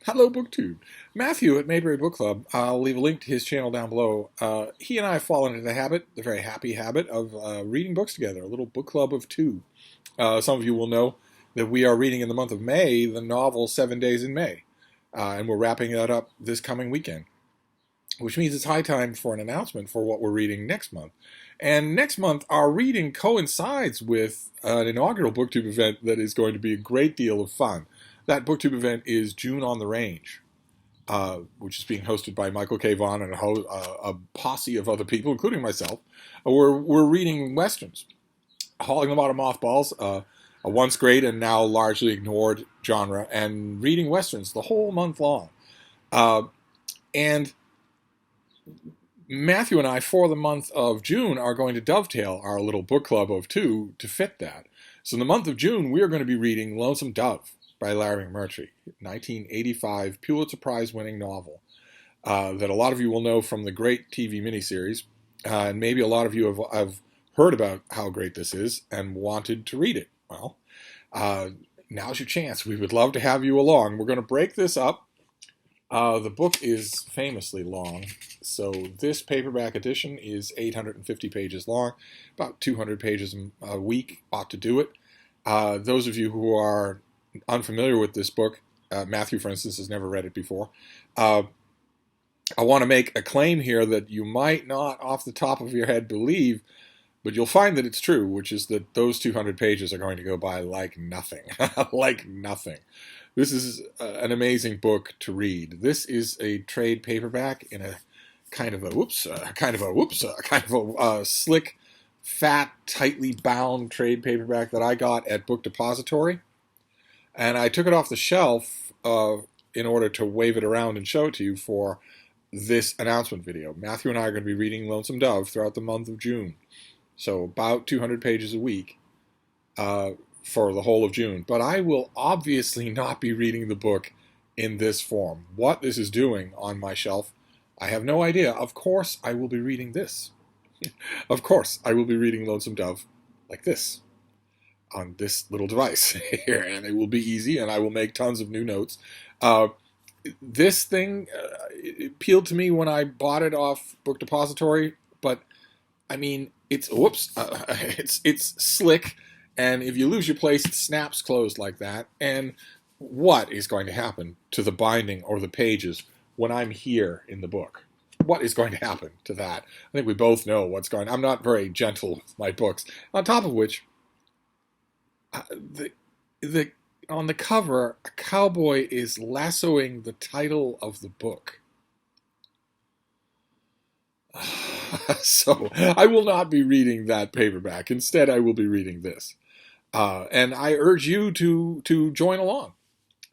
Hello, BookTube. Matthew at Mayberry Book Club. I'll leave a link to his channel down below. He and I have fallen into the very happy habit of reading books together, a little book club of two. Some of you will know that we are reading in the month of May the novel 7 Days in May, and we're wrapping that up this coming weekend, which means it's high time for an announcement for what we're reading next month. And next month, our reading coincides with an inaugural BookTube event that is going to be a great deal of fun. That BookTube event is June on the Range, which is being hosted by Michael K. Vaughan and a posse of other people, including myself. We're reading Westerns, hauling them out of mothballs, a once great and now largely ignored genre, and reading Westerns the whole month long. And Matthew and I, for the month of June, are going to dovetail our little book club of two to fit that. So in the month of June, we are going to be reading Lonesome Dove by Larry McMurtry, 1985 Pulitzer Prize-winning novel that a lot of you will know from the great TV miniseries, and maybe a lot of you have heard about how great this is and wanted to read it. Well, now's your chance. We would love to have you along. We're going to break this up. The book is famously long, so this paperback edition is 850 pages long, about 200 pages a week ought to do it. Those of you who are unfamiliar with this book, Matthew, for instance, has never read it before. I want to make a claim here that you might not, off the top of your head, believe, but you'll find that it's true, which is that those 200 pages are going to go by like nothing, like nothing. This is an amazing book to read. This is a trade paperback in a kind of a slick, fat, tightly bound trade paperback that I got at Book Depository. And I took it off the shelf in order to wave it around and show it to you for this announcement video. Matthew and I are going to be reading Lonesome Dove throughout the month of June. So about 200 pages a week for the whole of June. But I will obviously not be reading the book in this form. What this is doing on my shelf, I have no idea. Of course, I will be reading this. Of course, I will be reading Lonesome Dove like this, on this little device here, and it will be easy, and I will make tons of new notes. This thing it appealed to me when I bought it off Book Depository, but I mean, it's slick, and if you lose your place, it snaps closed like that. And what is going to happen to the binding or the pages when I'm here in the book? What is going to happen to that? I think we both know what's going on. I'm not very gentle with my books. On top of which, on the cover, a cowboy is lassoing the title of the book. So I will not be reading that paperback. Instead, I will be reading this. And I urge you to join along.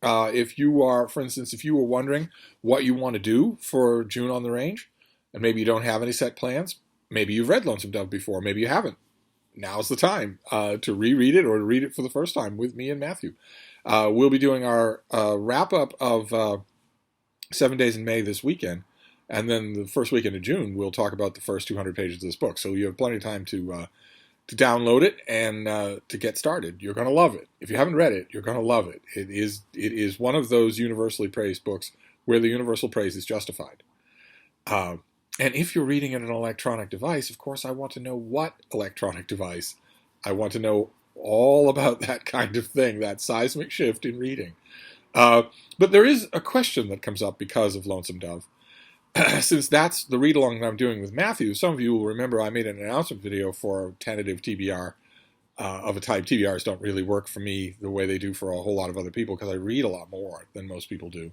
If you are, for instance, if you were wondering what you want to do for June on the Range, and maybe you don't have any set plans, maybe you've read Lonesome Dove before, maybe you haven't. Now's the time to reread it or to read it for the first time with me and Matthew. We'll be doing our wrap-up of 7 Days in May this weekend, and then the first weekend of June, we'll talk about the first 200 pages of this book. So you have plenty of time to download it and to get started. You're going to love it. If you haven't read it, you're going to love it. It is one of those universally praised books where the universal praise is justified. And if you're reading in an electronic device, of course, I want to know what electronic device. I want to know all about that kind of thing, that seismic shift in reading. But there is a question that comes up because of Lonesome Dove. Since that's the read-along that I'm doing with Matthew, some of you will remember I made an announcement video for a tentative TBR of a type. TBRs don't really work for me the way they do for a whole lot of other people because I read a lot more than most people do.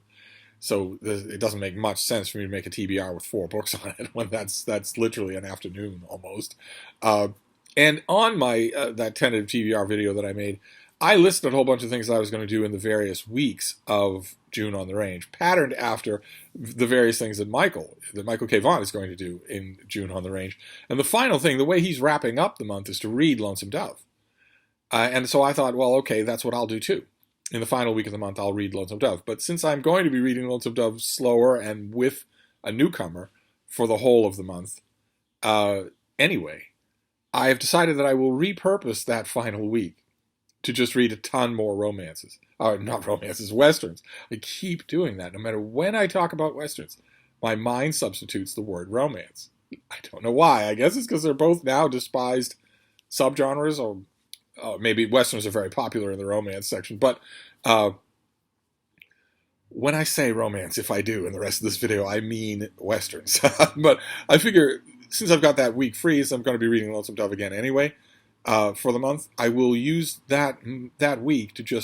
So it doesn't make much sense for me to make a TBR with 4 books on it when that's literally an afternoon almost. And on my that tentative TBR video that I made, I listed a whole bunch of things that I was going to do in the various weeks of June on the Range, patterned after the various things that Michael K. Vaughan is going to do in June on the Range. And the final thing, the way he's wrapping up the month, is to read Lonesome Dove. And so I thought, well, okay, that's what I'll do too. In the final week of the month, I'll read Lonesome Dove. But since I'm going to be reading Lonesome Dove slower and with a newcomer for the whole of the month, anyway, I have decided that I will repurpose that final week to just read a ton more romances. not romances, westerns. I keep doing that. No matter when I talk about westerns, my mind substitutes the word romance. I don't know why. I guess it's because they're both now despised subgenres, or maybe westerns are very popular in the romance section. But when I say romance, if I do in the rest of this video, I mean westerns. But I figure since I've got that week free, so I'm going to be reading Lonesome Dove again anyway for the month, I will use that week to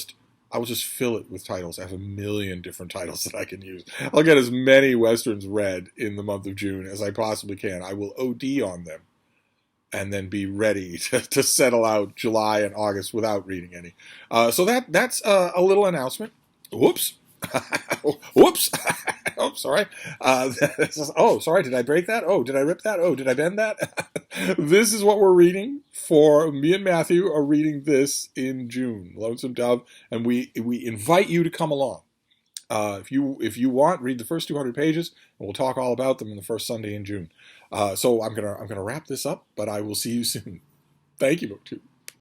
I will just fill it with titles. I have a million different titles that I can use. I'll get as many westerns read in the month of June as I possibly can. I will OD on them and then be ready to settle out July and August without reading any. So that's a little announcement. Whoops. Whoops. Oh, sorry. Oh, sorry. Did I break that? Oh, did I rip that? Oh, did I bend that? This is what we're reading. For me and Matthew are reading this in June, Lonesome Dove, and we invite you to come along. If you want, read the first 200 pages, and we'll talk all about them on the first Sunday in June. So I'm gonna wrap this up, but I will see you soon. Thank you, BookTube.